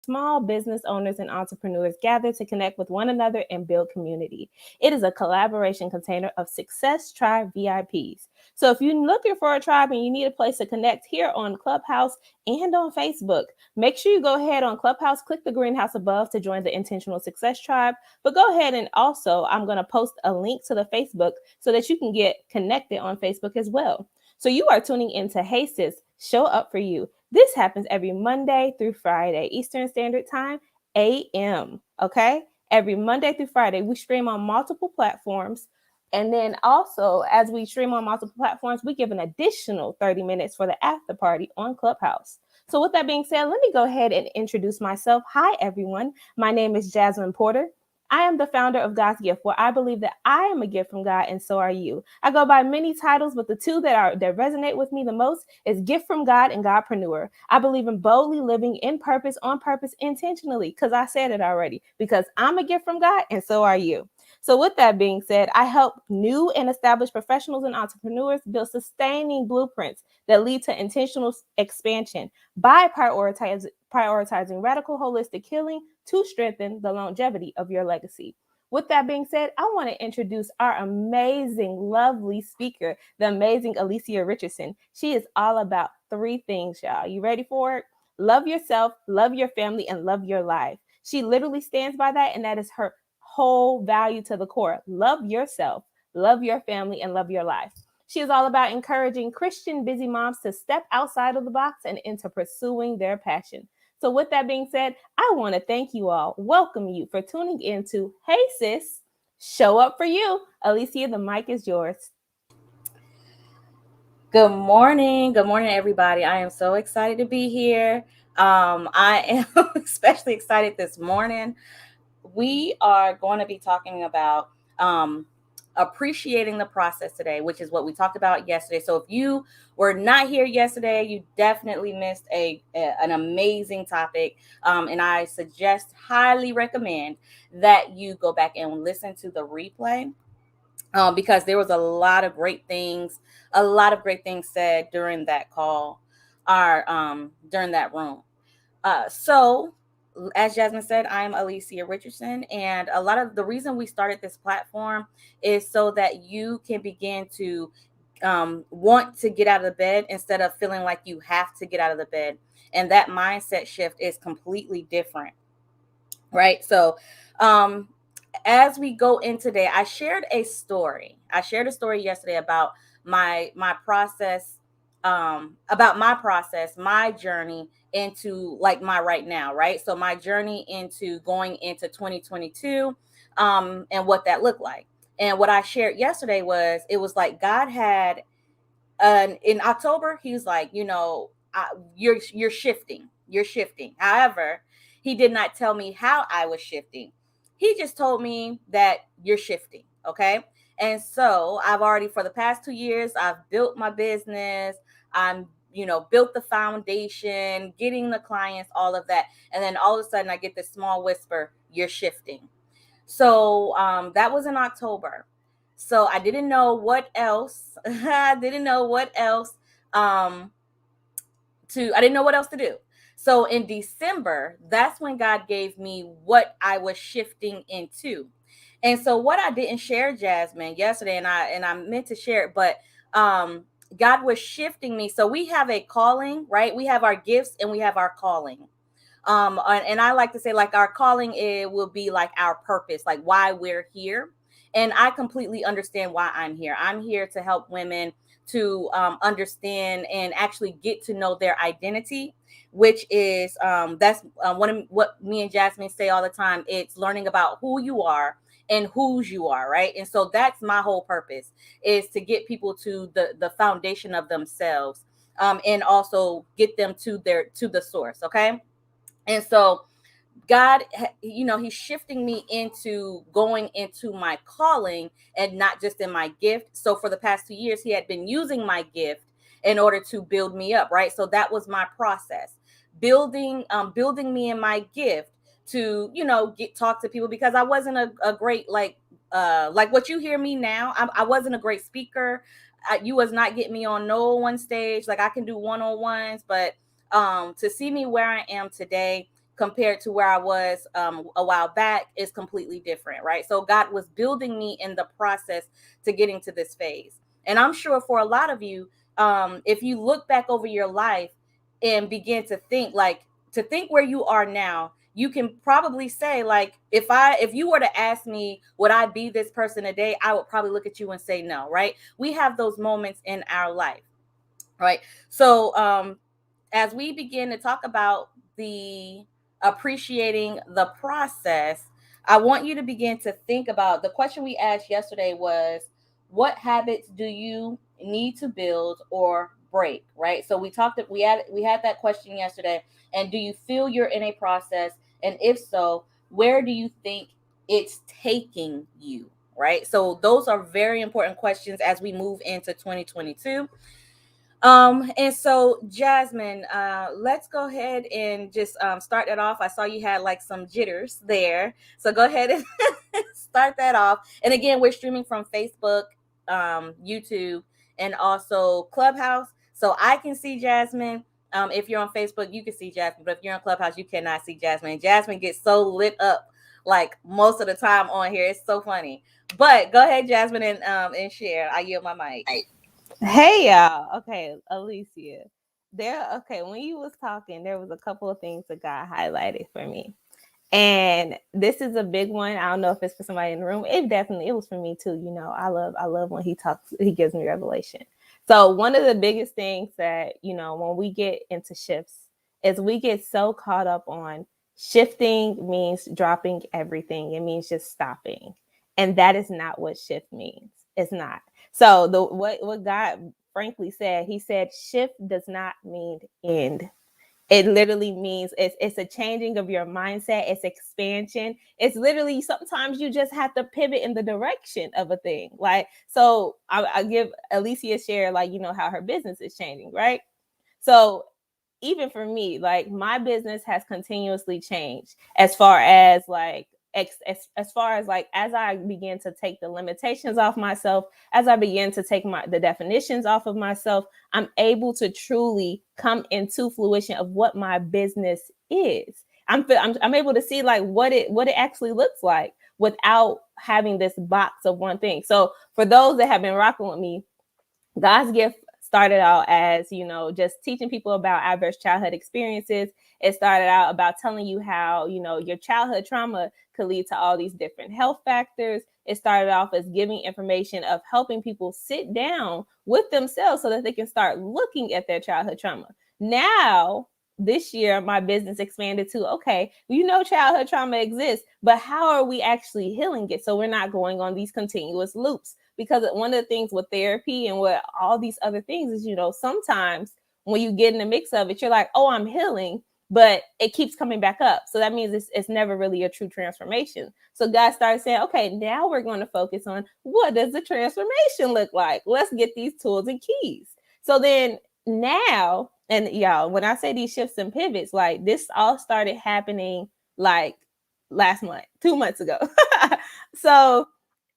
small business owners and entrepreneurs gather to connect with one another and build community. It is a collaboration container of Success Tribe VIPs. So if you're looking for a tribe and you need a place to connect here on Clubhouse and on Facebook, make sure you go ahead on Clubhouse, click the greenhouse above to join the Intentional Success Tribe. But go ahead and also, I'm going to post a link to the Facebook so that you can get connected on Facebook as well. So you are tuning into Hey Sis, Show Up For You. This happens every Monday through Friday, Eastern Standard Time, AM. Okay? Every Monday through Friday, we stream on multiple platforms. And then also, as we stream on multiple platforms, we give an additional 30 minutes for the after party on Clubhouse. So, with that being said, let me go ahead and introduce myself. Hi, everyone. My name is Jasmine Porter. I am the founder of God's Gift, where I believe that I am a gift from God, and so are you. I go by many titles, but the two that resonate with me the most is Gift from God and Godpreneur. I believe in boldly living in purpose, on purpose, intentionally, because I said it already. Because I'm a gift from God, and so are you. So, with that being said, I help new and established professionals and entrepreneurs build sustaining blueprints that lead to intentional expansion by prioritizing radical holistic healing to strengthen the longevity of your legacy. With that being said, I want to introduce our amazing, lovely speaker, the amazing Alicia Richardson. She is all about three things, y'all. You ready for it? Love yourself, love your family, and love your life. She literally stands by that, and that is her whole value to the core. Love yourself, love your family, and love your life. She is all about encouraging Christian busy moms to step outside of the box and into pursuing their passion. So, with that being said, I want to thank you all, welcome you for tuning in to Hey Sis, Show Up For You. Alicia, the mic is yours. Good morning. Good morning, everybody. I am so excited to be here. I am especially excited this morning. We are going to be talking about um, appreciating the process today, which is what we talked about yesterday. So if you were not here yesterday, you definitely missed an amazing topic. And I highly recommend that you go back and listen to the replay because there was a lot of great things said during that call, or during that room. So, as Jasmine said, I'm Alicia Richardson, and a lot of the reason we started this platform is so that you can begin to want to get out of the bed instead of feeling like you have to get out of the bed. And that mindset shift is completely different, right? So, um, as we go in today, I shared a story. I shared a story yesterday my process, my process, my journey into like my right now, right? So my journey into going into 2022, and what that looked like. And what I shared yesterday was it was like God had in October, he was like, you're shifting, you're shifting. However, he did not tell me how I was shifting. He just told me that you're shifting. Okay. And so I've already, for the past 2 years, I've built my business. I'm, built the foundation, getting the clients, all of that. And then all of a sudden I get this small whisper, you're shifting. So that was in October. So I didn't know what else. I didn't know what else um, I didn't know what else to do. So in December, that's when God gave me what I was shifting into. And so what I didn't share, Jasmine, yesterday, and I meant to share it, but God was shifting me. So we have a calling, right? We have our gifts and we have our calling. And I like to say, like, our calling, it will be like our purpose, like why we're here. And I completely understand why I'm here. I'm here to help women to understand and actually get to know their identity, which is that's one of what me and Jasmine say all the time. It's learning about who you are and whose you are, right? And so that's my whole purpose, is to get people to the foundation of themselves, and also get them to the source. Okay. And so God, he's shifting me into going into my calling and not just in my gift. So for the past 2 years, he had been using my gift in order to build me up, right? So that was my process, building me in my gift to, talk to people, because I wasn't a great, like what you hear me now. I wasn't a great speaker. You was not getting me on no one stage. Like, I can do one-on-ones, but to see me where I am today, compared to where I was a while back is completely different, right? So God was building me in the process to getting to this phase. And I'm sure for a lot of you, if you look back over your life and begin to think where you are now, you can probably say, like, if you were to ask me, would I be this person today, I would probably look at you and say no, right? We have those moments in our life, right? So as we begin to talk about the appreciating the process, I want you to begin to think about the question we asked yesterday was, what habits do you need to build or break, right? So we had that question yesterday. And do you feel you're in a process? And if so, where do you think it's taking you, right? So those are very important questions as we move into 2022. And so Jasmine, let's go ahead and just start that off. I saw you had like some jitters there. So go ahead and start that off. And again, we're streaming from Facebook, YouTube, and also Clubhouse. So I can see Jasmine. If you're on Facebook, you can see Jasmine. But if you're on Clubhouse, you cannot see Jasmine. Jasmine gets so lit up like most of the time on here. It's so funny. But go ahead, Jasmine, and share. I yield my mic. Hey y'all. Okay, Alicia. When you was talking, there was a couple of things that got highlighted for me. And this is a big one. I don't know if it's for somebody in the room. It was for me too. I love when he talks, he gives me revelation. So one of the biggest things that, when we get into shifts is we get so caught up on shifting means dropping everything. It means just stopping. And that is not what shift means. It's not. So what God frankly said, he said, shift does not mean end. It literally means it's a changing of your mindset. It's expansion. It's literally sometimes you just have to pivot in the direction of a thing. Like, so I give Alicia share, like, how her business is changing, right? So even for me, like, my business has continuously changed as far as like as far as like, as I begin to take the limitations off myself, as I begin to take the definitions off of myself, I'm able to truly come into fruition of what my business is. I'm able to see like what it actually looks like without having this box of one thing. So for those that have been rocking with me, God's gift started out as, just teaching people about adverse childhood experiences. It started out about telling you how, your childhood trauma could lead to all these different health factors. It started off as giving information of helping people sit down with themselves so that they can start looking at their childhood trauma. Now, this year, my business expanded to, okay, childhood trauma exists, but how are we actually healing it? So we're not going on these continuous loops. Because one of the things with therapy and with all these other things is, sometimes when you get in the mix of it, you're like, oh, I'm healing, but it keeps coming back up. So that means it's never really a true transformation. So God started saying, okay, now we're going to focus on what does the transformation look like? Let's get these tools and keys. So then now, and y'all, when I say these shifts and pivots, like this all started happening like last month, 2 months ago. So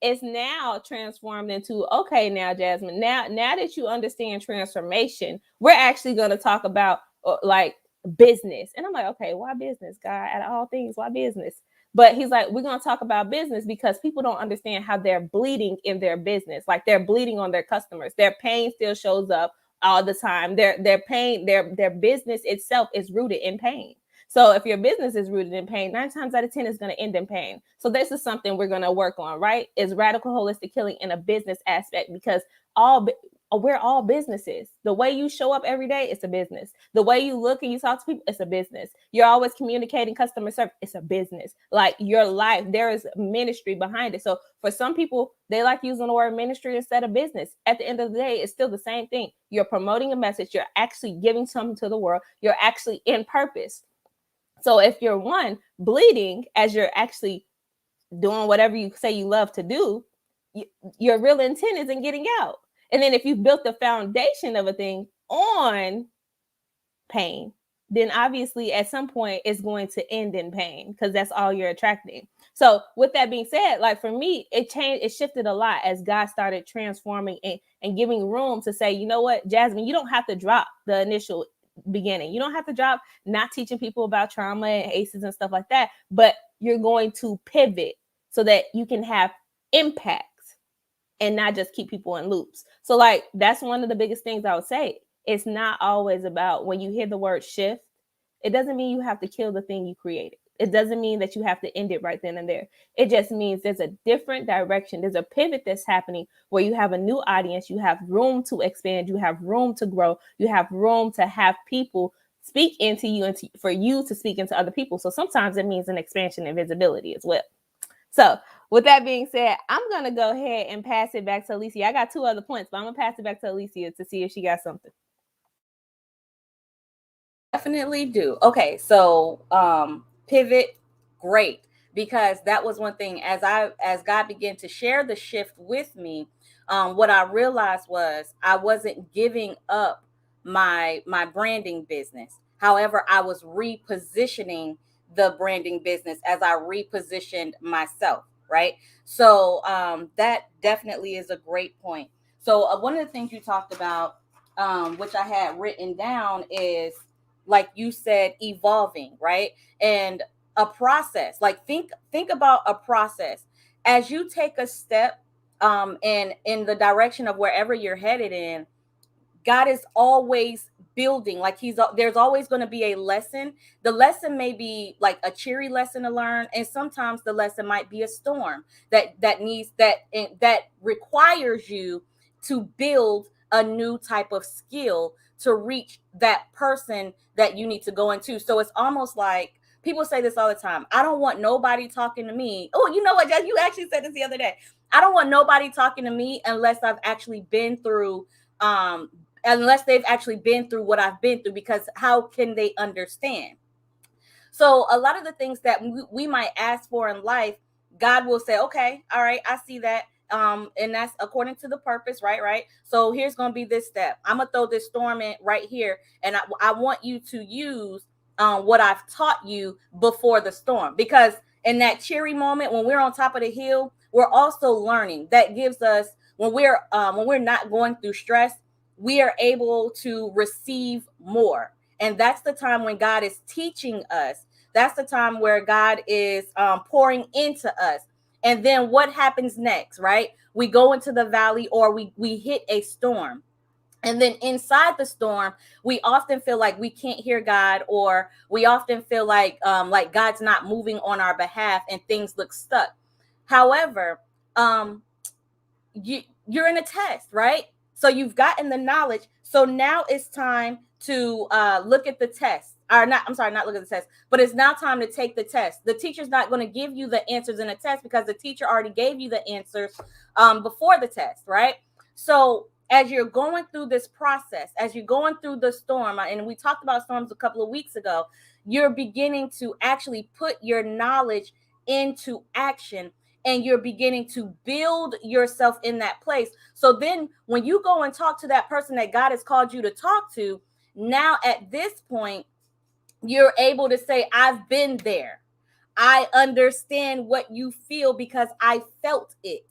it's now transformed into, okay, now Jasmine, now that you understand transformation, we're actually going to talk about like business. And I'm like, okay, why business, God? Out of all things, why business? But he's like, we're going to talk about business because people don't understand how they're bleeding in their business. Like they're bleeding on their customers. Their pain still shows up all the time. Their pain, their business itself is rooted in pain. So if your business is rooted in pain, 9 times out of 10 is going to end in pain. So this is something we're going to work on, right? Is radical holistic healing in a business aspect, because we're all businesses. The way you show up every day, it's a business. The way you look and you talk to people, it's a business. You're always communicating customer service, it's a business. Like your life, there is ministry behind it. So for some people, they like using the word ministry instead of business. At the end of the day, it's still the same thing. You're promoting a message. You're actually giving something to the world. You're actually in purpose. So if you're bleeding as you're actually doing whatever you say you love to do, your real intent isn't getting out. And then if you've built the foundation of a thing on pain, then obviously at some point it's going to end in pain because that's all you're attracting. So with that being said, like for me, it shifted a lot as God started transforming and giving room to say, you know what, Jasmine, you don't have to drop the initial beginning. You don't have to drop not teaching people about trauma and ACEs and stuff like that, but you're going to pivot so that you can have impact and not just keep people in loops. So like that's one of the biggest things I would say. It's not always about, when you hear the word shift, it doesn't mean you have to kill the thing you created. It doesn't mean that you have to end it right then and there. It just means there's a different direction. There's a pivot that's happening where you have a new audience, you have room to expand, you have room to grow, you have room to have people speak into you and for you to speak into other people. So sometimes it means an expansion and visibility as well. So with that being said, I'm going to go ahead and pass it back to Alicia. I got 2 other points, but I'm going to pass it back to Alicia to see if she got something. Definitely do. Okay, so pivot, great, because that was one thing as God began to share the shift with me. What I realized was I wasn't giving up my branding business. However, I was repositioning the branding business as I repositioned myself. Right. So that definitely is a great point. So one of the things you talked about, which I had written down, is, like you said, evolving, right? And a process. Like think about a process as you take a step in the direction of wherever you're headed in. God is always building. Like there's always going to be a lesson. The lesson may be like a cheery lesson to learn, and sometimes the lesson might be a storm that needs that requires you to build a new type of skill to reach that person that you need to go into. So it's almost like people say this all the time. I don't want nobody talking to me. Oh, you know what, Jess? You actually said this the other day. I don't want nobody talking to me unless I've actually been through unless they've actually been through what I've been through, because how can they understand? So a lot of the things that we might ask for in life, God will say, okay, all right, I see that. And that's according to the purpose, right? So here's going to be this step. I'm going to throw this storm in right here. And I want you to use what I've taught you before the storm, because in that cheery moment, when we're on top of the hill, we're also learning. That gives us, when we're not going through stress, we are able to receive more. And that's the time when God is teaching us. That's the time where God is pouring into us. And then what happens next, right? We go into the valley, or we hit a storm. And then inside the storm, we often feel like we can't hear God, or we often feel like God's not moving on our behalf and things look stuck. However, you're in a test, right? So you've gotten the knowledge. So now it's time to look at the test. Or not, I'm sorry, not look at the test, but it's now time to take the test. The teacher's not going to give you the answers in a test, because the teacher already gave you the answers before the test, right? So as you're going through this process, as you're going through the storm, and we talked about storms a couple of weeks ago, you're beginning to actually put your knowledge into action, and you're beginning to build yourself in that place. So then when you go and talk to that person that God has called you to talk to, now at this point, you're able to say, I've been there. I understand what you feel because I felt it.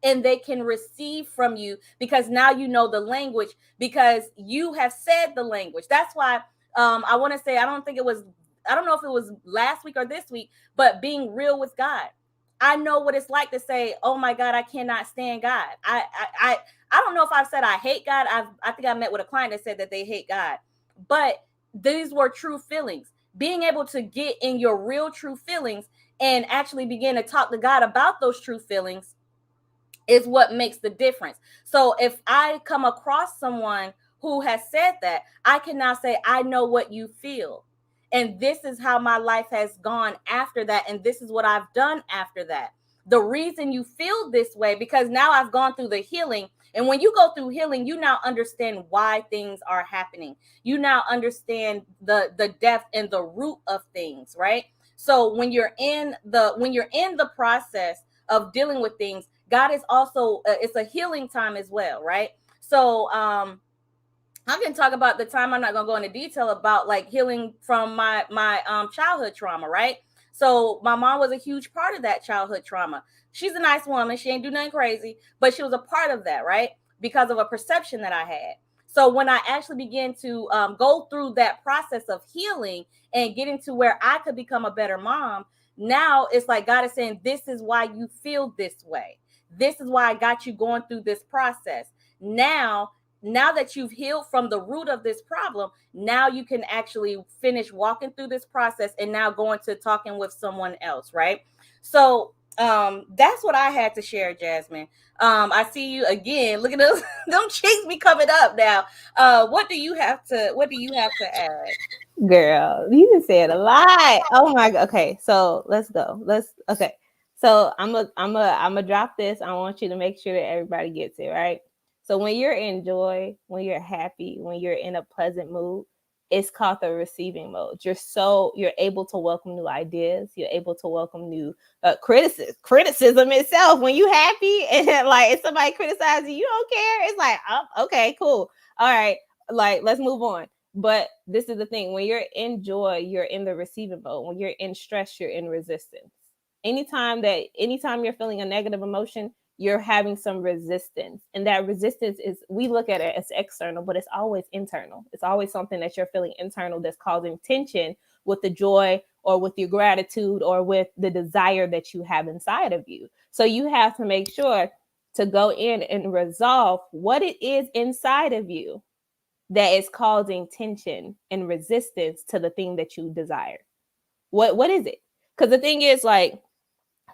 And they can receive from you because now you know the language, because you have said the language. That's why I want to say, I don't know if it was last week or this week, but being real with God. I know what it's like to say, oh my God, I cannot stand God. I don't know if I've said I hate God. I think I met with a client that said that they hate God, but these were true feelings. Being able to get in your real true feelings and actually begin to talk to God about those true feelings is what makes the difference. So if I come across someone who has said that, I can now say, I know what you feel. And this is how my life has gone after that. And this is what I've done after that. The reason you feel this way, because now I've gone through the healing. And when you go through healing, you now understand why things are happening. You now understand the depth and the root of things, right? So when you're in the process of dealing with things, God is also it's a healing time as well, right? So I can talk about the time. I'm not gonna go into detail about like healing from my childhood trauma, right? So my mom was a huge part of that childhood trauma. She's a nice woman. She ain't do nothing crazy, but she was a part of that, right? Because of a perception that I had. So when I actually began to go through that process of healing and getting to where I could become a better mom, now it's like God is saying, this is why you feel this way. This is why I got you going through this process. Now that you've healed from the root of this problem, now you can actually finish walking through this process and now going to talking with someone else, right? So that's what I had to share, Jasmine. I see you again. Look at those them cheeks be coming up now. What do you have to add? Girl, you just said a lot. Oh my god. Okay, so let's go. Okay. So I'm a drop this. I want you to make sure that everybody gets it, right? So when you're in joy, when you're happy, when you're in a pleasant mood, it's called the receiving mode. You're able to welcome new ideas. You're able to welcome new criticism itself. When you happy and like if somebody criticizes you, you don't care. It's like, oh, okay, cool. All right, like let's move on. But this is the thing: when you're in joy, you're in the receiving mode. When you're in stress, you're in resistance. Anytime you're feeling a negative emotion, you're having some resistance. And that resistance is, we look at it as external, but it's always internal. It's always something that you're feeling internal that's causing tension with the joy or with your gratitude or with the desire that you have inside of you. So you have to make sure to go in and resolve what it is inside of you that is causing tension and resistance to the thing that you desire. What is it? Because the thing is, like,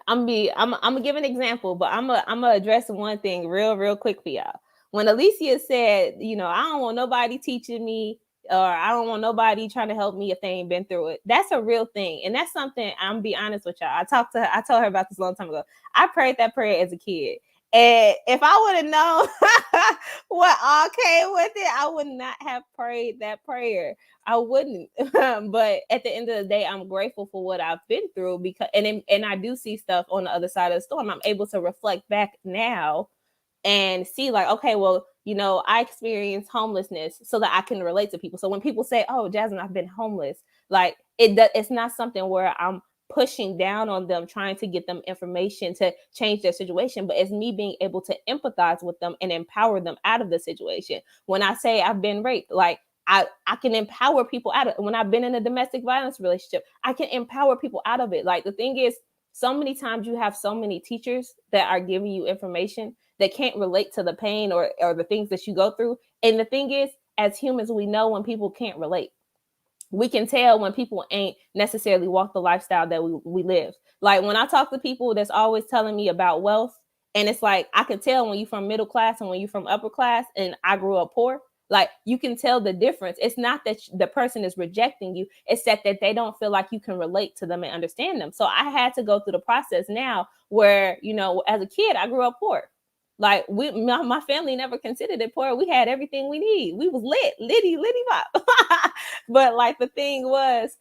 I'm gonna give an example, but I'm gonna address one thing real quick for y'all. When Alicia said, I don't want nobody teaching me, or I don't want nobody trying to help me if they ain't been through it. That's a real thing, and that's something I'm gonna be honest with y'all. I told her about this a long time ago. I prayed that prayer as a kid. And if I would have known what all came with it, I would not have prayed that prayer. I wouldn't. But at the end of the day, I'm grateful for what I've been through, because and I do see stuff on the other side of the storm. I'm able to reflect back now and see, like, okay, well, I experienced homelessness so that I can relate to people. So when people say, oh, Jasmine, I've been homeless, like it's not something where I'm pushing down on them, trying to get them information to change their situation, but it's me being able to empathize with them and empower them out of the situation. When I say I've been raped, like, I can empower people out of it. When I've been in a domestic violence relationship, I can empower people out of it. Like, the thing is, so many times you have so many teachers that are giving you information that can't relate to the pain or the things that you go through. And the thing is, as humans, we know when people can't relate. We can tell when people ain't necessarily walk the lifestyle that we live. Like, when I talk to people that's always telling me about wealth, and it's like, I can tell when you're from middle class and when you're from upper class, and I grew up poor. Like, you can tell the difference. It's not that the person is rejecting you. It's that they don't feel like you can relate to them and understand them. So I had to go through the process now where, as a kid, I grew up poor. Like, my family never considered it poor. We had everything we need. We was litty bop. But like, the thing was,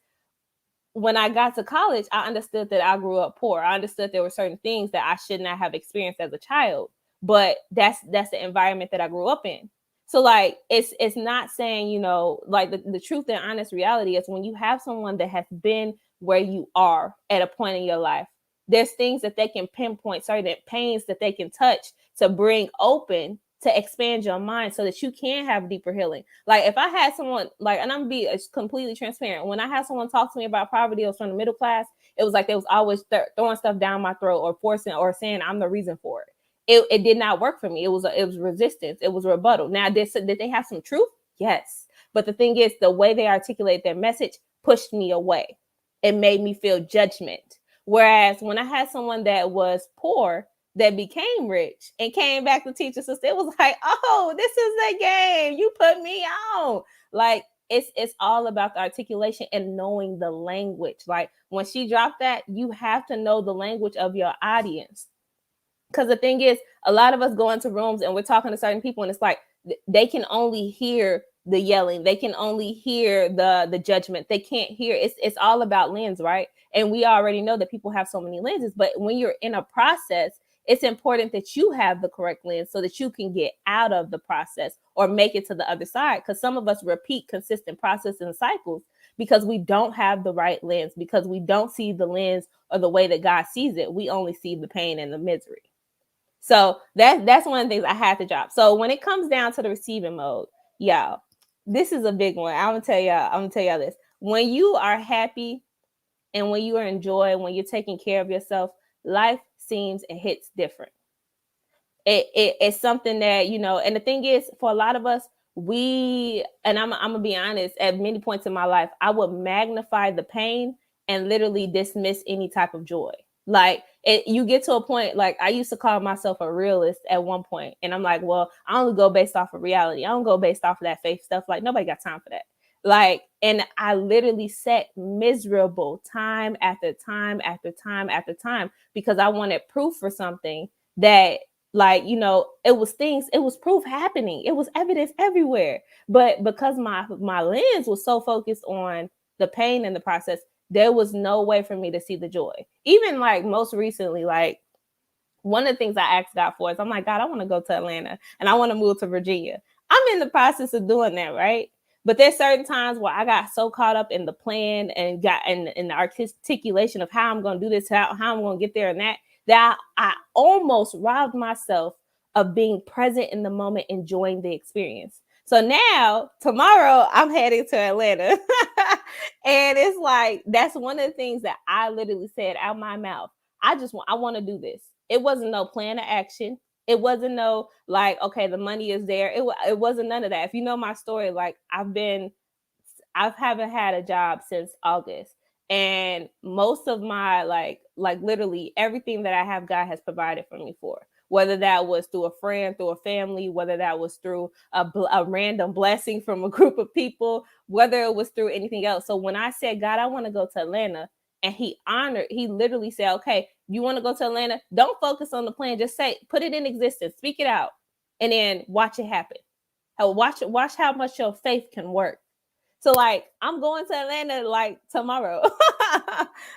when I got to college, I understood that I grew up poor. I understood there were certain things that I should not have experienced as a child. But that's the environment that I grew up in. So, like, it's not saying, like, the truth and honest reality is, when you have someone that has been where you are at a point in your life, there's things that they can pinpoint, certain pains that they can touch to bring open, to expand your mind so that you can have deeper healing. Like, if I had someone, like, and I'm gonna be completely transparent, when I had someone talk to me about poverty, it was from the middle class, it was like they was always throwing stuff down my throat or forcing or saying I'm the reason for it. It did not work for me. It was resistance. It was rebuttal. Now, did they have some truth? Yes. But the thing is, the way they articulate their message pushed me away. It made me feel judgment. Whereas when I had someone that was poor that became rich and came back to teach us, it was like, oh, this is the game. You put me on. Like, it's all about the articulation and knowing the language. Like, when she dropped that, you have to know the language of your audience. Because the thing is, a lot of us go into rooms and we're talking to certain people, and it's like they can only hear the yelling, they can only hear the judgment, they can't hear. It's all about lens, right? And we already know that people have so many lenses, but when you're in a process, it's important that you have the correct lens so that you can get out of the process or make it to the other side. Because some of us repeat consistent process and cycles because we don't have the right lens, because we don't see the lens or the way that God sees it. We only see the pain and the misery. So that's one of the things I had to drop. So when it comes down to the receiving mode, Y'all, this is a big one. I'm gonna tell y'all this. When you are happy and when you are enjoying, when you're taking care of yourself, life seems and hits different. It's something that, you know, and the thing is, for a lot of us, I'm gonna be honest, at many points in my life, I would magnify the pain and literally dismiss any type of joy. Like you get to a point, like I used to call myself a realist at one point, and I'm like, well, I only go based off of reality. I don't go based off of that fake stuff. Like nobody got time for that. Like, and I literally sat miserable time after time after time after time because I wanted proof for something that, like, you know, it was things, it was proof happening, it was evidence everywhere, but because my lens was so focused on the pain in the process, there was no way for me to see the joy. Even like most recently, like one of the things I asked God for is, I'm like, God, I want to go to Atlanta and I want to move to Virginia. I'm in the process of doing that, right? But there's certain times where I got so caught up in the plan and got in the articulation of how I'm going to do this, how I'm going to get there, and that I almost robbed myself of being present in the moment, enjoying the experience. So now, tomorrow, I'm heading to Atlanta. And it's like, that's one of the things that I literally said out my mouth. I want to do this. It wasn't no plan of action. It wasn't no like, okay, the money is there. It wasn't none of that. If you know my story, like I haven't had a job since August, and most of my like literally everything that I have, God has provided for me for. Whether that was through a friend, through a family, whether that was through a random blessing from a group of people, whether it was through anything else. So when I said, God, I want to go to Atlanta, and he literally said, okay, you want to go to Atlanta? Don't focus on the plan. Just say, put it in existence, speak it out, and then watch it happen. Watch how much your faith can work. So like I'm going to Atlanta like tomorrow.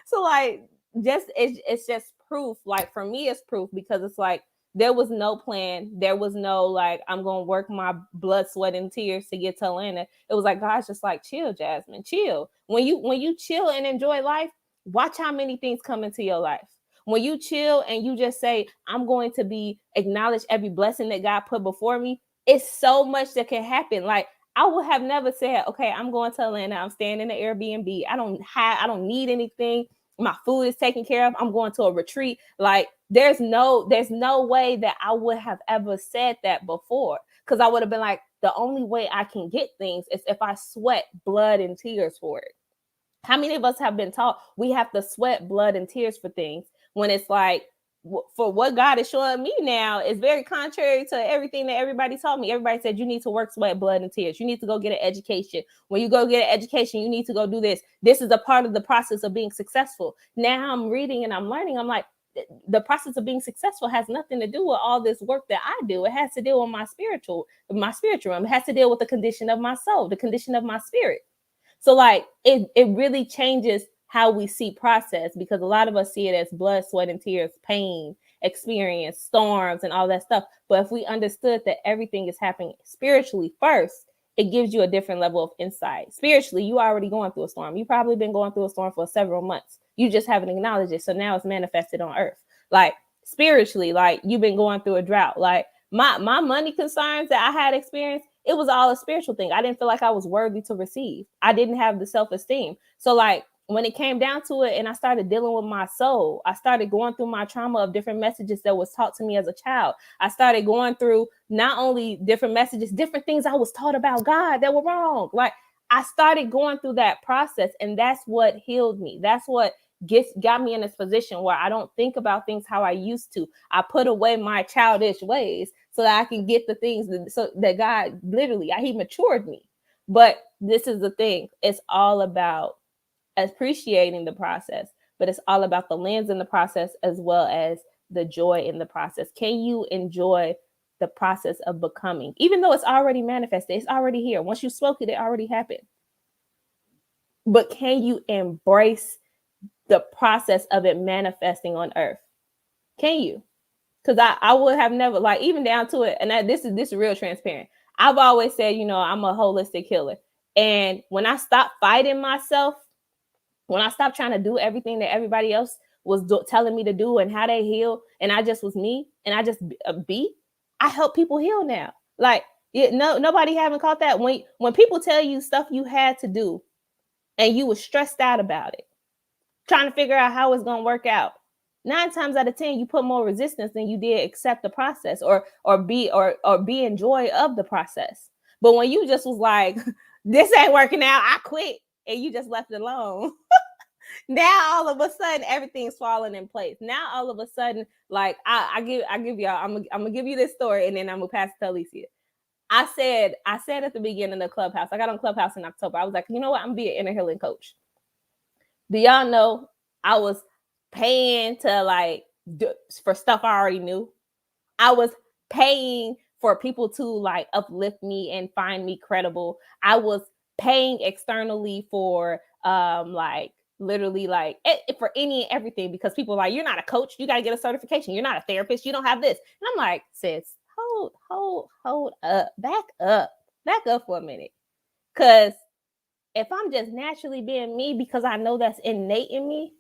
So like it's just proof. Like for me, it's proof because it's like there was no plan. There was no like I'm gonna work my blood, sweat, and tears to get to Atlanta. It was like God's just like, chill, Jasmine, chill. When you chill and enjoy life, watch how many things come into your life. When you chill and you just say, I'm going to be acknowledge every blessing that God put before me, it's so much that can happen. Like I would have never said, okay, I'm going to Atlanta. I'm staying in the Airbnb. I don't need anything. My food is taken care of. I'm going to a retreat. Like there's no way that I would have ever said that before. Because I would have been like, the only way I can get things is if I sweat blood and tears for it. How many of us have been taught we have to sweat blood and tears for things when it's like, for what God is showing me now is very contrary to everything that everybody taught me. Everybody said you need to work, sweat, blood, and tears. You need to go get an education. When you go get an education, you need to go do this. This is a part of the process of being successful. Now I'm reading and I'm learning. I'm like, the process of being successful has nothing to do with all this work that I do. It has to deal with my spiritual realm. It has to deal with the condition of my soul, the condition of my spirit. So like it really changes how we see process, because a lot of us see it as blood, sweat, and tears, pain, experience, storms, and all that stuff. But if we understood that everything is happening spiritually first, it gives you a different level of insight. Spiritually, you already going through a storm. You've probably been going through a storm for several months. You just haven't acknowledged it. So now it's manifested on earth. Like spiritually, like you've been going through a drought. Like my money concerns that I had experienced, it was all a spiritual thing. I didn't feel like I was worthy to receive. I didn't have the self-esteem. So like when it came down to it and I started dealing with my soul, I started going through my trauma of different messages that was taught to me as a child. I started going through not only different messages, different things I was taught about God that were wrong. Like I started going through that process, and that's what healed me. That's what got me in this position where I don't think about things how I used to. I put away my childish ways so that I can get the things that God literally, he matured me. But this is the thing. It's all about appreciating the process, but it's all about the lens in the process as well as the joy in the process. Can you enjoy the process of becoming, even though it's already manifested, it's already here. Once you spoke it, it already happened. But can you embrace the process of it manifesting on earth? Can you? Because I would have never, like, even down to it, and this is real transparent. I've always said, I'm a holistic healer. And when I stopped fighting myself, when I stopped trying to do everything that everybody else was telling me to do and how they heal, and I just was me, and I just I help people heal now. Like Nobody haven't caught that. When people tell you stuff you had to do and you were stressed out about it, trying to figure out how it's going to work out. 9 times out of 10, you put more resistance than you did accept the process or be in joy of the process. But when you just was like, this ain't working out, I quit, and you just left it alone. Now all of a sudden everything's falling in place. Now all of a sudden, like I give y'all, I'm gonna give you this story and then I'm gonna pass it to Alicia. I said at the beginning of Clubhouse, I got on Clubhouse in October. I was like, you know what? I'm gonna be an inner healing coach. Do y'all know I was paying to for stuff I already knew? I was paying for people to like uplift me and find me credible. I was paying externally for literally for any and everything, because people are like, you're not a coach, you got to get a certification, you're not a therapist, you don't have this. And I'm like, sis, hold up, back up for a minute. Because if I'm just naturally being me because I know that's innate in me,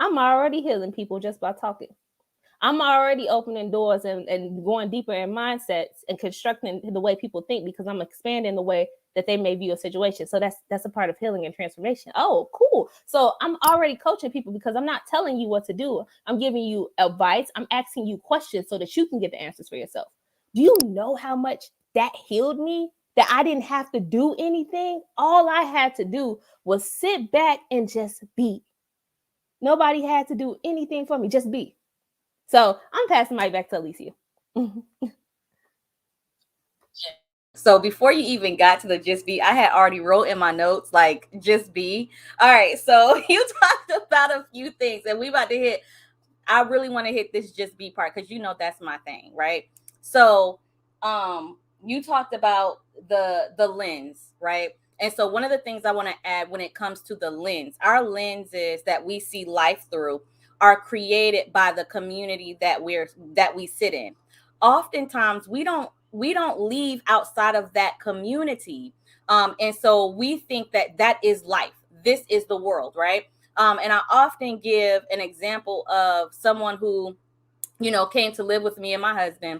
I'm already healing people just by talking. I'm already opening doors and going deeper in mindsets and constructing the way people think, because I'm expanding the way that they may view a situation. So that's a part of healing and transformation. Oh, cool. So I'm already coaching people because I'm not telling you what to do. I'm giving you advice. I'm asking you questions so that you can get the answers for yourself. Do you know how much that healed me? That I didn't have to do anything. All I had to do was sit back and just be. Nobody had to do anything for me, just be. So I'm passing my back to Alicia. So before you even got to the just be, I had already wrote in my notes, like, just be. All right. So you talked about a few things and we about to hit, I really want to hit this just be part, because you know that's my thing, right? So you talked about the lens, right? And so one of the things I want to add when it comes to the lens, our lenses that we see life through are created by the community that we sit in. Oftentimes we don't leave outside of that community, and so we think that is life. This is the world, right? And I often give an example of someone who, came to live with me and my husband,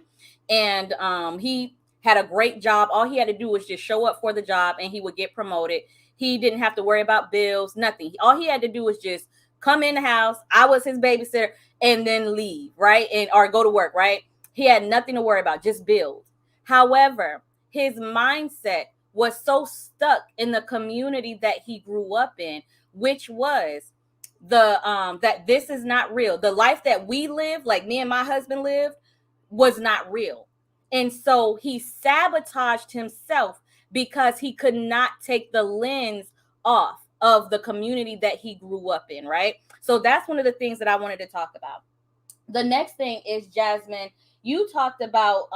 and he had a great job. All he had to do was just show up for the job and he would get promoted. He didn't have to worry about bills, nothing. All he had to do was just come in the house. I was his babysitter, and then leave, right? Or go to work, right? He had nothing to worry about, just bills. However, his mindset was so stuck in the community that he grew up in, which was that this is not real. The life that we live, like me and my husband lived, was not real. And so he sabotaged himself because he could not take the lens off of the community that he grew up in, right? So that's one of the things that I wanted to talk about. The next thing is, Jasmine, you talked about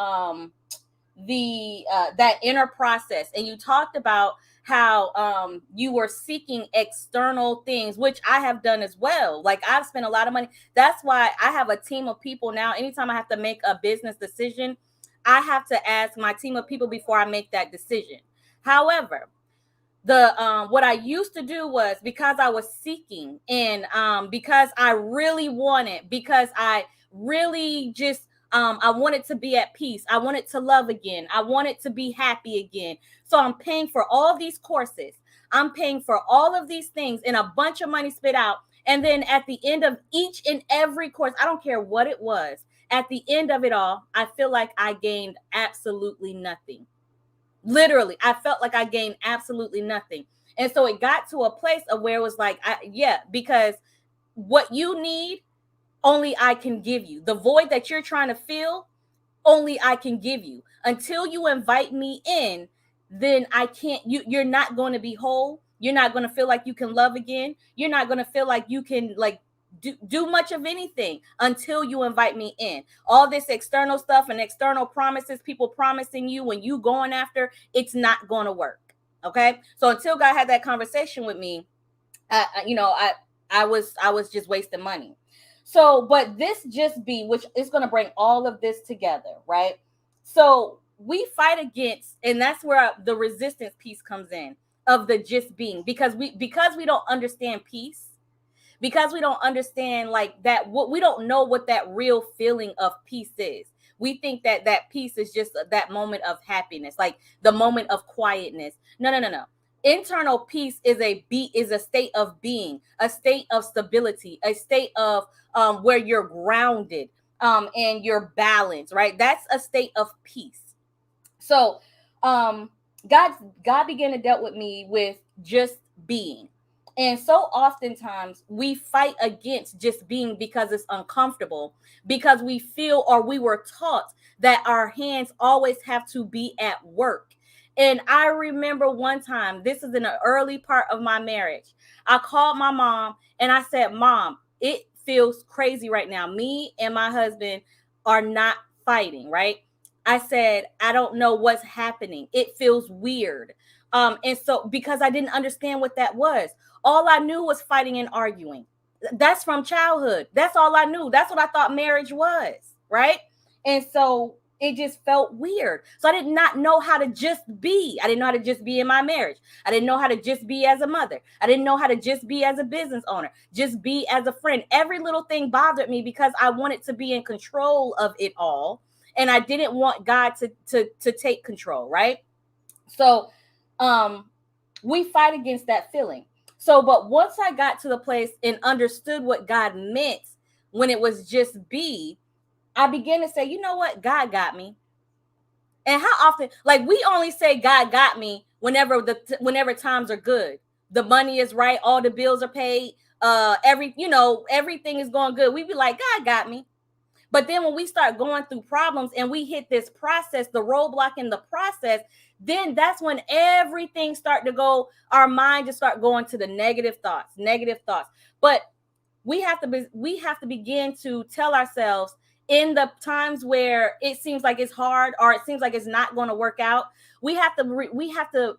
that inner process, and you talked about how you were seeking external things, which I have done as well. Like, I've spent a lot of money. That's why I have a team of people now. Anytime I have to make a business decision, I have to ask my team of people before I make that decision. However, what I used to do was, because I was seeking, and because I really wanted, because I really just I wanted to be at peace, I wanted to love again, I wanted to be happy again. So I'm paying for all these courses, I'm paying for all of these things, and a bunch of money spit out. And then at the end of each and every course, I don't care what it was, at the end of it all, I feel like I gained absolutely nothing. Literally, I felt like I gained absolutely nothing. And so it got to a place of where it was like, because what you need, only I can give you. The void that you're trying to fill, only I can give you. Until you invite me in, then I can't. You're not going to be whole. You're not going to feel like you can love again. You're not going to feel like you can do much of anything until you invite me in. All this external stuff and external promises, people promising you when you going after, it's not going to work. Okay. So until God had that conversation with me, I was just wasting money. So, but this just be, which is going to bring all of this together, right? So we fight against, and that's where the resistance piece comes in, of the just being, because we don't understand peace, because we don't understand like that, what we don't know what that real feeling of peace is. we think that that peace is just that moment of happiness, like the moment of quietness. No, no, no, no. Internal peace is a state of being, a state of stability, a state of where you're grounded, and you're balanced, right? That's a state of peace. So um god God began to dealt with me with just being. And so oftentimes we fight against just being because it's uncomfortable, because we feel, or we were taught, that our hands always have to be at work. And I remember one time, this is in the early part of my marriage, I called my mom and I said, Mom, it feels crazy right now. Me and my husband are not fighting, right? I said, I don't know what's happening. It feels weird. And so, because I didn't understand what that was, all I knew was fighting and arguing. That's from childhood. That's all I knew. That's what I thought marriage was, right? And so it just felt weird. So I did not know how to just be. I didn't know how to just be in my marriage. I didn't know how to just be as a mother. I didn't know how to just be as a business owner, just be as a friend. Every little thing bothered me because I wanted to be in control of it all, and I didn't want God to take control, right? So we fight against that feeling. So, but once I got to the place and understood what God meant when it was just be, I began to say, you know what? God got me. And how often, like, we only say God got me whenever times are good. The money is right, all the bills are paid, everything is going good. We be like, God got me. But then when we start going through problems and we hit this process, the roadblock in the process, then that's when everything start to go, our mind just start going to the negative thoughts, negative thoughts. But we have to begin to tell ourselves, in the times where it seems like it's hard or it seems like it's not going to work out, we have to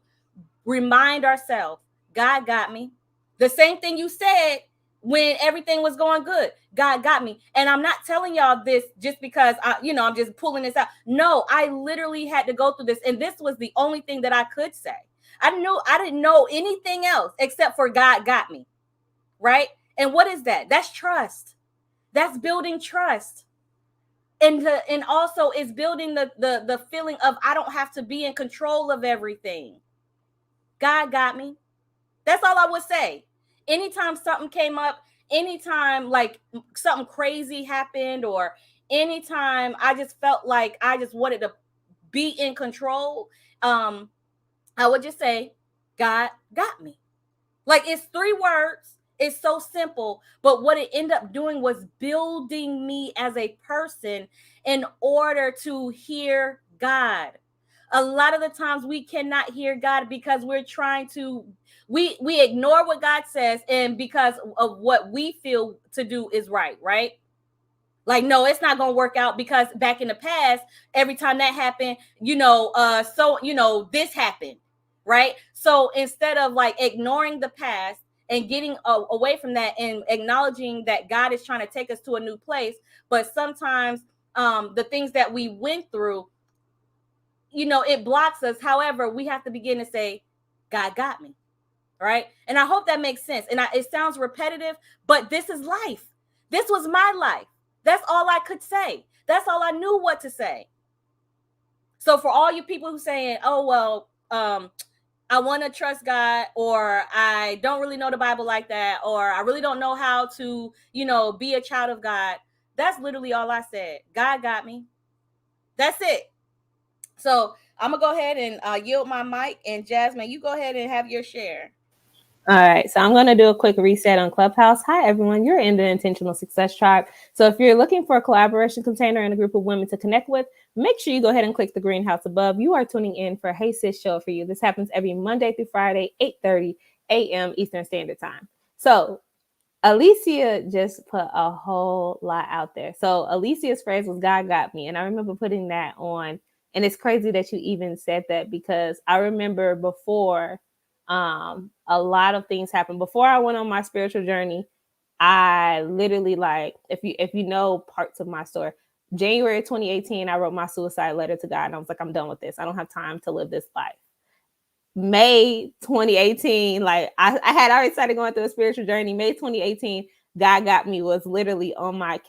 remind ourselves, God got me. The same thing you said when everything was going good. God got me. And I'm not telling y'all this just because I'm just pulling this out. No, I literally had to go through this. And this was the only thing that I could say. I didn't know anything else except for God got me. Right? And what is that? That's trust. That's building trust. And also it's building the feeling of, I don't have to be in control of everything. God got me. That's all I would say. Anytime something came up, anytime like something crazy happened, or anytime I just felt like I just wanted to be in control, I would just say, God got me. Like, it's 3 words. It's so simple, but what it ended up doing was building me as a person in order to hear God. A lot of the times we cannot hear God because we're trying to, we ignore what God says, and because of what we feel to do is right, right? Like, no, it's not going to work out because back in the past, every time that happened, this happened, right? So instead of like ignoring the past and getting away from that and acknowledging that God is trying to take us to a new place, but sometimes the things that we went through, it blocks us. However, we have to begin to say, God got me, right? And I hope that makes sense. And it sounds repetitive, but this is life. This was my life. That's all I could say. That's all I knew what to say. So for all you people who saying, oh, well, I want to trust God, or I don't really know the Bible like that, or I really don't know how to, be a child of God. That's literally all I said. God got me. That's it. So I'm going to go ahead and yield my mic. And Jasmine, you go ahead and have your share. All right, so I'm going to do a quick reset on Clubhouse. Hi, everyone. You're in the Intentional Success Tribe. So if you're looking for a collaboration container and a group of women to connect with, make sure you go ahead and click the greenhouse above. You are tuning in for Hey Sis Show for you. This happens every Monday through Friday, 8:30 a.m. Eastern Standard Time. So Alicia just put a whole lot out there. So Alicia's phrase was God got me. And I remember putting that on. And it's crazy that you even said that, because I remember before a lot of things happened. Before I went on my spiritual journey, I literally, like, if you know parts of my story, January 2018, I wrote my suicide letter to God. And I was like, I'm done with this. I don't have time to live this life. May 2018, like I had already started going through a spiritual journey. May 2018, God got me was literally on my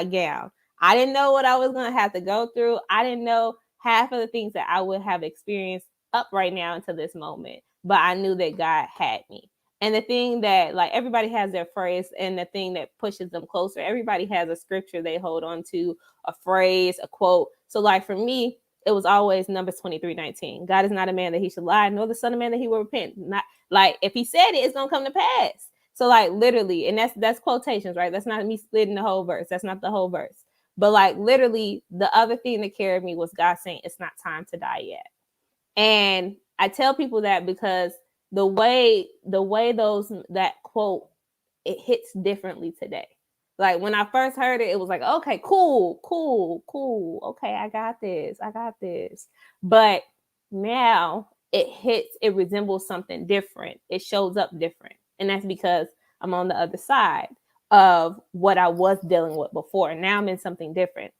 gown. I didn't know what I was going to have to go through. I didn't know half of the things that I would have experienced up right now until this moment. But I knew that God had me. And the thing that, like, everybody has their phrase and the thing that pushes them closer. Everybody has a scripture they hold on to, a phrase, a quote. So, like, for me, it was always Numbers 23:19. God is not a man that he should lie, nor the son of man that he will repent. Not like if he said it, it's gonna come to pass. So, like, literally, and that's quotations, right? That's not me splitting the whole verse. That's not the whole verse. But like literally, the other thing that carried me was God saying it's not time to die yet. And I tell people that because the way those that quote, it hits differently today. Like when I first heard it, it was like, okay, cool. Okay, I got this. But now it resembles something different. It shows up different. And that's because I'm on the other side of what I was dealing with before. Now I'm in something different.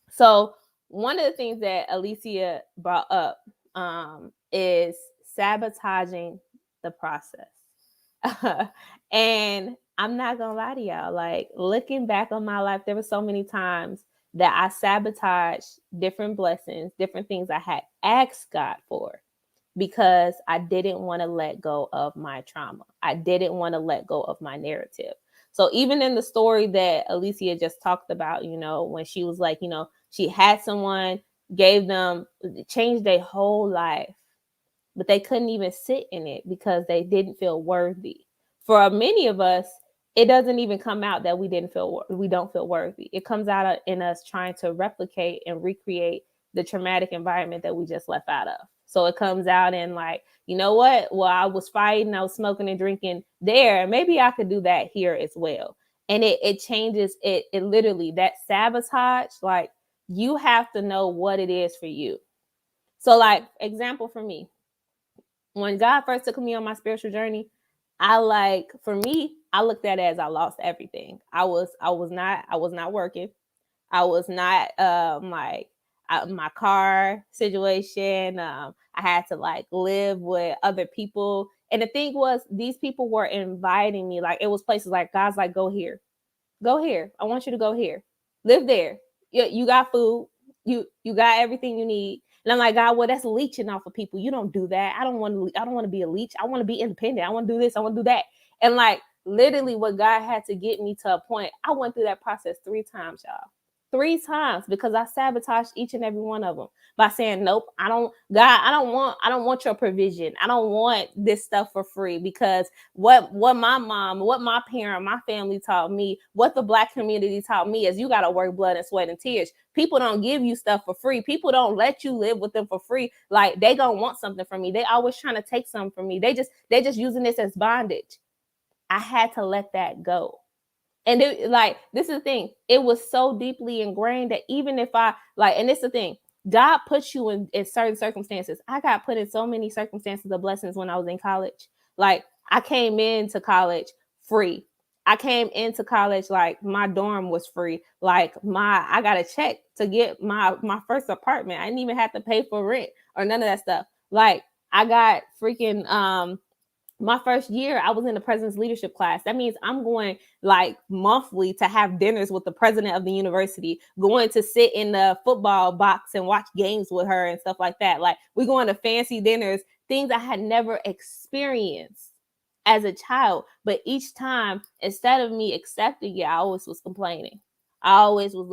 So one of the things that Alicia brought up is sabotaging the process. And I'm not gonna lie to y'all, like looking back on my life, there were so many times that I sabotaged different blessings, different things I had asked God for because I didn't want to let go of my trauma. I didn't want to let go of my narrative. So even in the story that Alicia just talked about, when she was like, she had someone, gave them, changed their whole life, but they couldn't even sit in it because they didn't feel worthy. For many of us, it doesn't even come out that we don't feel worthy. It comes out in us trying to replicate and recreate the traumatic environment that we just left out of. So it comes out in like, you know what? Well, I was fighting, I was smoking and drinking there. Maybe I could do that here as well. And it changes it literally, that sabotage, like you have to know what it is for you. So like example for me, when God first took me on my spiritual journey, I looked at it as I lost everything. I was not working. I was not my car situation. I had to like live with other people. And the thing was, these people were inviting me. Like it was places like God's like, go here. Go here. I want you to go here. Live there. You got food. You got everything you need. And I'm like, God, well, that's leeching off of people. You don't do that. I don't want to be a leech. I want to be independent. I want to do this. I want to do that. And like literally what God had to get me to a point, I went through that process 3 times, y'all. 3 times because I sabotaged each and every one of them by saying, nope, I don't want your provision. I don't want this stuff for free because what my mom, what my parent, my family taught me, what the Black community taught me is you got to work blood and sweat and tears. People don't give you stuff for free. People don't let you live with them for free. Like they gonna want something from me. They always trying to take something from me. They just using this as bondage. I had to let that go. And this is the thing. It was so deeply ingrained that even if and it's the thing, God puts you in certain circumstances. I got put in so many circumstances of blessings when I was in college. Like I came into college free. I came into college like my dorm was free. Like I got a check to get my first apartment. I didn't even have to pay for rent or none of that stuff. Like I got freaking my first year, I was in the president's leadership class. That means I'm going like monthly to have dinners with the president of the university, going to sit in the football box and watch games with her and stuff like that. Like we're going to fancy dinners, things I had never experienced as a child. But each time, instead of me accepting it, I always was complaining. I always was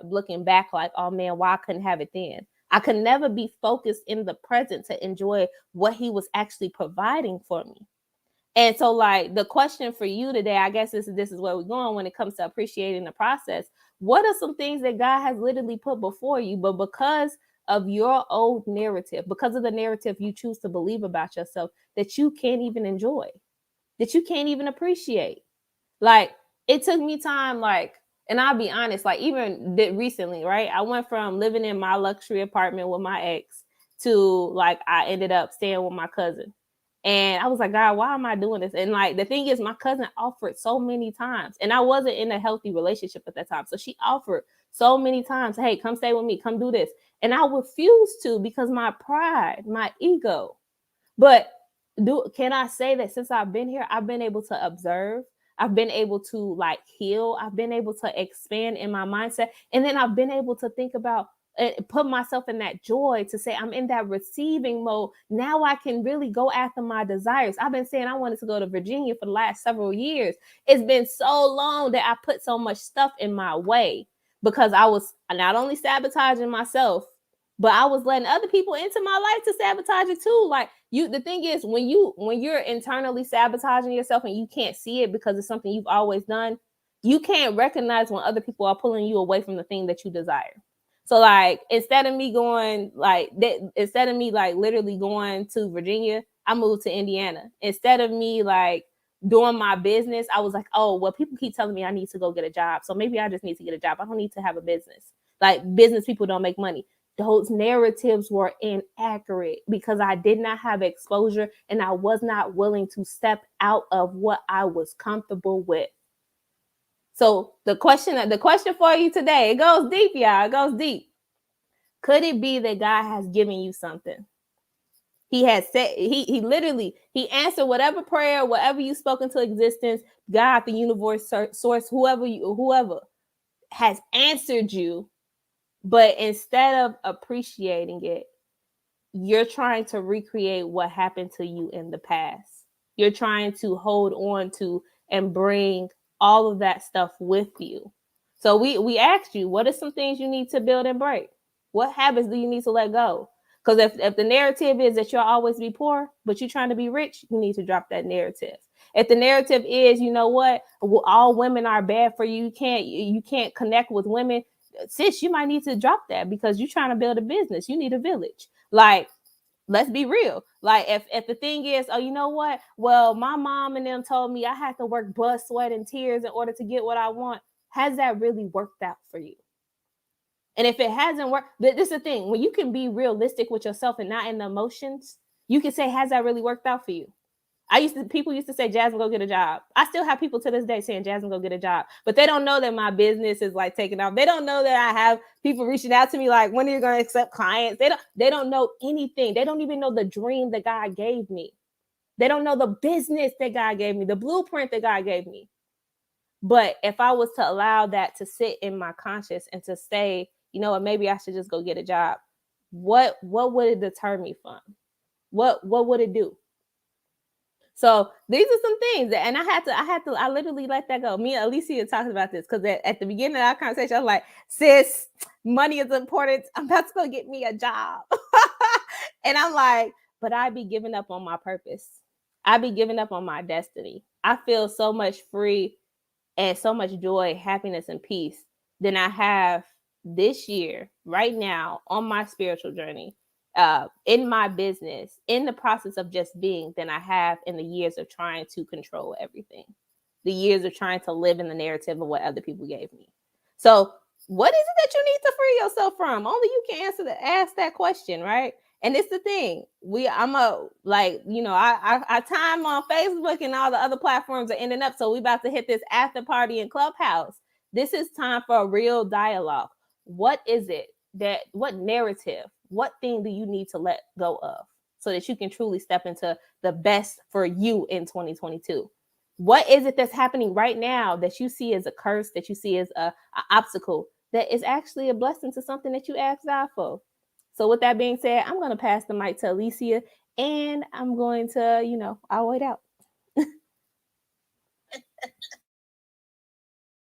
looking back like, oh man, why I couldn't have it then? I could never be focused in the present to enjoy what he was actually providing for me. And so like the question for you today, I guess this is where we're going when it comes to appreciating the process. What are some things that God has literally put before you, but because of your old narrative, because of the narrative you choose to believe about yourself, that you can't even enjoy, that you can't even appreciate? Like it took me time, like, and I'll be honest, like even recently, right? I went from living in my luxury apartment with my ex to like I ended up staying with my cousin. And I was like, God, why am I doing this? And like the thing is, my cousin offered so many times, and I wasn't in a healthy relationship at that time. So she offered so many times, hey, come stay with me, come do this. And I refused to because my pride, my ego. But can I say that since I've been here, I've been able to observe, I've been able to like heal. I've been able to expand in my mindset. And then I've been able to think about put myself in that joy to say I'm in that receiving mode. Now I can really go after my desires. I've been saying I wanted to go to Virginia for the last several years. It's been so long that I put so much stuff in my way because I was not only sabotaging myself, but I was letting other people into my life to sabotage it too. Like the thing is when you're internally sabotaging yourself and you can't see it because it's something you've always done, you can't recognize when other people are pulling you away from the thing that you desire. So like instead of me going like that, instead of me like literally going to Virginia, I moved to Indiana. Instead of me like doing my business, I was like, oh well, people keep telling me I need to go get a job, so maybe I just need to get a job. I don't need to have a business. Like business people don't make money. Those narratives were inaccurate because I did not have exposure and I was not willing to step out of what I was comfortable with. So the question for you today, it goes deep, y'all. It goes deep. Could it be that God has given you something? He has said he literally he answered whatever prayer, whatever you spoke into existence, God, the universe, source, whoever has answered you, but instead of appreciating it, you're trying to recreate what happened to you in the past. You're trying to hold on to and bring all of that stuff with you. So we asked you, what are some things you need to build and break? What habits do you need to let go? Because if the narrative is that you'll always be poor, but you're trying to be rich, you need to drop that narrative. If the narrative is, you know what, all women are bad for you, you can't connect with women, sis, you might need to drop that because you're trying to build a business. You need a village. Like, let's be real. Like, if the thing is, oh, you know what? Well, my mom and them told me I had to work blood, sweat, and tears in order to get what I want. Has that really worked out for you? And if it hasn't worked, this is the thing. When you can be realistic with yourself and not in the emotions, you can say, has that really worked out for you? People used to say, Jasmine, go get a job. I still have people to this day saying, Jasmine, go get a job. But they don't know that my business is like taking off. They don't know that I have people reaching out to me like, when are you going to accept clients? They don't know anything. They don't even know the dream that God gave me. They don't know the business that God gave me, the blueprint that God gave me. But if I was to allow that to sit in my conscience and to say, you know what, maybe I should just go get a job, what would it deter me from? What would it do? So these are some things that, and I literally let that go. Me and Alicia talked about this because at the beginning of our conversation, I was like, sis, money is important. I'm about to go get me a job. And I'm like, but I'd be giving up on my purpose. I'd be giving up on my destiny. I feel so much free and so much joy, happiness, and peace than I have this year, right now, on my spiritual journey, in my business, in the process of just being, than I have in the years of trying to control everything, the years of trying to live in the narrative of what other people gave me. So, what is it that you need to free yourself from? Only you can ask that question, right? And it's the thing. I'm a like, our time on Facebook and all the other platforms are ending up. So we about to hit this after party in Clubhouse. This is time for a real dialogue. What is it what narrative, what thing do you need to let go of so that you can truly step into the best for you in 2022? What is it that's happening right now that you see as a curse, that you see as a obstacle, that is actually a blessing to something that you asked God for? So with that being said, I'm going to pass the mic to Alicia, and I'm going to, I'll wait out.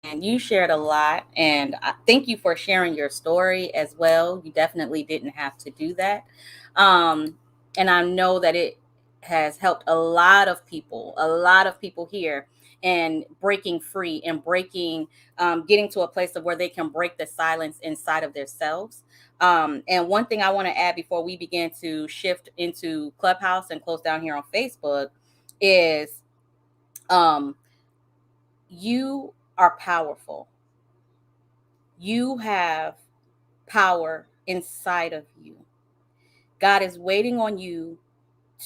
And you shared a lot, and thank you for sharing your story as well. You definitely didn't have to do that. And I know that it has helped a lot of people here, and breaking free and getting to a place of where they can break the silence inside of themselves. And one thing I want to add before we begin to shift into Clubhouse and close down here on Facebook is, you are powerful. You have power inside of you. God is waiting on you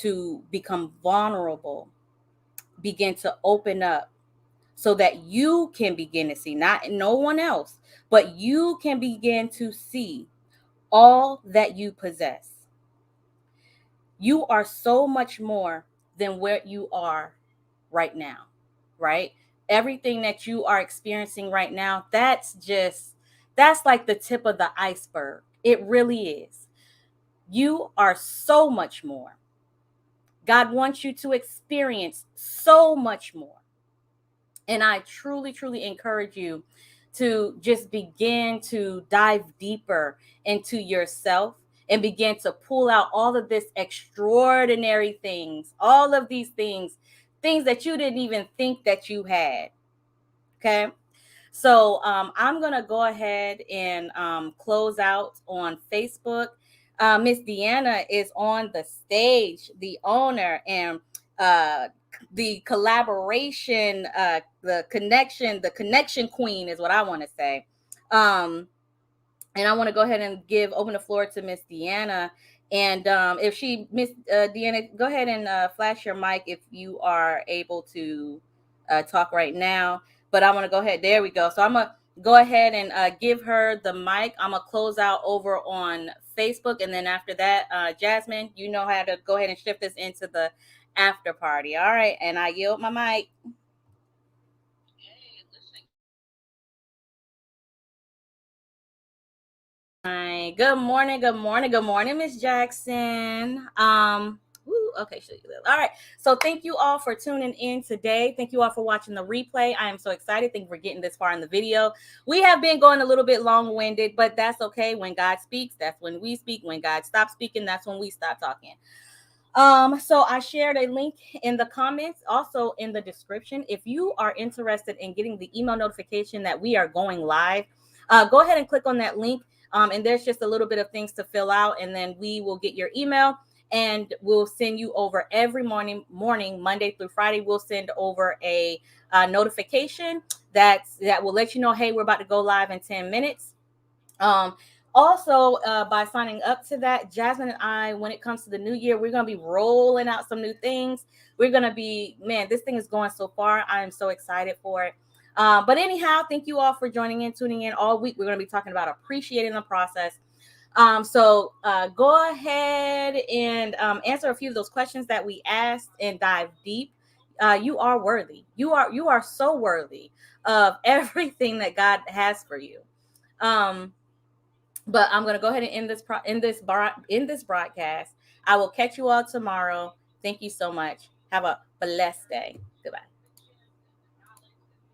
to become vulnerable, begin to open up so that you can begin to see, not no one else, but you can begin to see all that you possess. You are so much more than where you are right now, right? everything that you are experiencing right now, that's like the tip of the iceberg. It really is. You are so much more. God wants you to experience so much more. And I truly, truly encourage you to just begin to dive deeper into yourself and begin to pull out all of this extraordinary things, all of these things that you didn't even think that you had. Okay. So I'm going to go ahead and close out on Facebook. Miss Deanna is on the stage, the owner and uh, the collaboration, the connection queen is what I want to say. And I want to go ahead and open the floor to Miss Deanna. And if she, Miss Deanna, go ahead and flash your mic if you are able to talk right now. But I want to go ahead. There we go. So I'm going to go ahead and give her the mic. I'm going to close out over on Facebook. And then after that, Jasmine, you know how to go ahead and shift this into the after party. All right. And I yield my mic. Hi. Good morning. Good morning. Good morning, Miss Jackson. Okay, all right. So thank you all for tuning in today. Thank you all for watching the replay. I am so excited. Thank you for getting this far in the video. We have been going a little bit long-winded, but that's okay. When God speaks, that's when we speak. When God stops speaking, that's when we stop talking. So I shared a link in the comments, also in the description. If you are interested in getting the email notification that we are going live, go ahead and click on that link. And there's just a little bit of things to fill out, and then we will get your email and we'll send you over every morning, Monday through Friday. We'll send over a notification that will let you know, hey, we're about to go live in 10 minutes. Also, by signing up to that, Jasmine and I, when it comes to the new year, we're going to be rolling out some new things. We're going to be, man, this thing is going so far. I am so excited for it. But anyhow, thank you all for tuning in all week. We're going to be talking about appreciating the process. So go ahead and answer a few of those questions that we asked and dive deep. You are worthy. You are so worthy of everything that God has for you. But I'm going to go ahead and end this broadcast. I will catch you all tomorrow. Thank you so much. Have a blessed day. Goodbye.